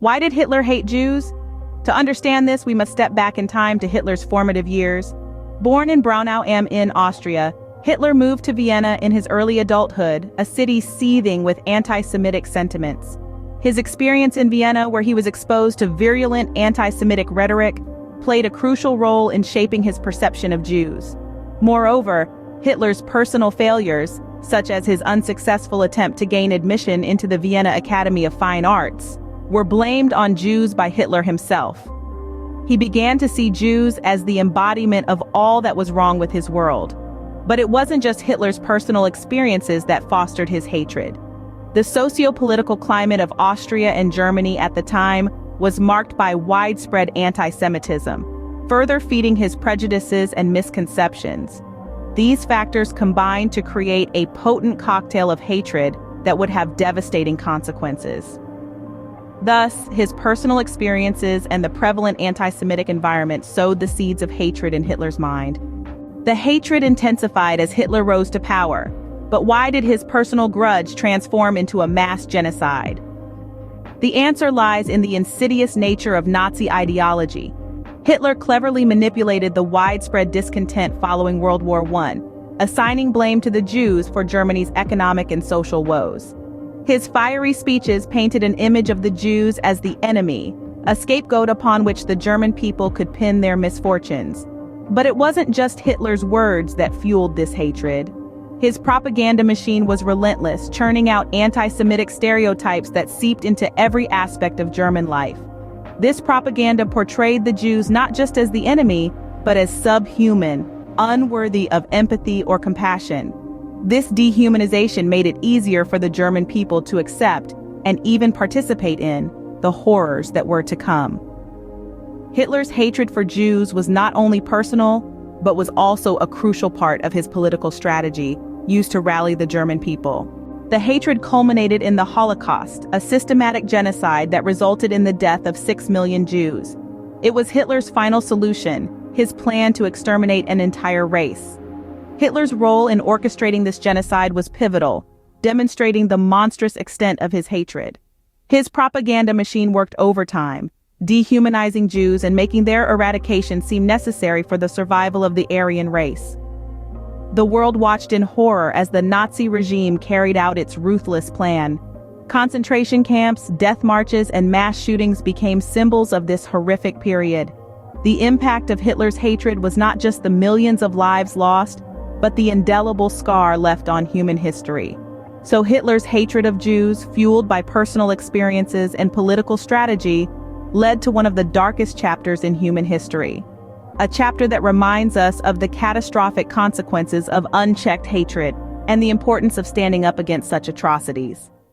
Why did Hitler hate Jews? To understand this, we must step back in time to Hitler's formative years. Born in Braunau am Inn, Austria, Hitler moved to Vienna in his early adulthood, a city seething with anti-Semitic sentiments. His experience in Vienna, where he was exposed to virulent anti-Semitic rhetoric, played a crucial role in shaping his perception of Jews. Moreover, Hitler's personal failures, such as his unsuccessful attempt to gain admission into the Vienna Academy of Fine Arts, were blamed on Jews by Hitler himself. He began to see Jews as the embodiment of all that was wrong with his world. But it wasn't just Hitler's personal experiences that fostered his hatred. The socio-political climate of Austria and Germany at the time was marked by widespread anti-Semitism, further feeding his prejudices and misconceptions. These factors combined to create a potent cocktail of hatred that would have devastating consequences. Thus, his personal experiences and the prevalent anti-Semitic environment sowed the seeds of hatred in Hitler's mind. The hatred intensified as Hitler rose to power, but why did his personal grudge transform into a mass genocide? The answer lies in the insidious nature of Nazi ideology. Hitler cleverly manipulated the widespread discontent following World War I, assigning blame to the Jews for Germany's economic and social woes. His fiery speeches painted an image of the Jews as the enemy, a scapegoat upon which the German people could pin their misfortunes. But it wasn't just Hitler's words that fueled this hatred. His propaganda machine was relentless, churning out anti-Semitic stereotypes that seeped into every aspect of German life. This propaganda portrayed the Jews not just as the enemy, but as subhuman, unworthy of empathy or compassion. This dehumanization made it easier for the German people to accept and even participate in the horrors that were to come. Hitler's hatred for Jews was not only personal, but was also a crucial part of his political strategy used to rally the German people. The hatred culminated in the Holocaust, a systematic genocide that resulted in the death of 6 million Jews. It was Hitler's final solution, his plan to exterminate an entire race. Hitler's role in orchestrating this genocide was pivotal, demonstrating the monstrous extent of his hatred. His propaganda machine worked overtime, dehumanizing Jews and making their eradication seem necessary for the survival of the Aryan race. The world watched in horror as the Nazi regime carried out its ruthless plan. Concentration camps, death marches, and mass shootings became symbols of this horrific period. The impact of Hitler's hatred was not just the millions of lives lost, but the indelible scar left on human history. So Hitler's hatred of Jews, fueled by personal experiences and political strategy, led to one of the darkest chapters in human history. A chapter that reminds us of the catastrophic consequences of unchecked hatred and the importance of standing up against such atrocities.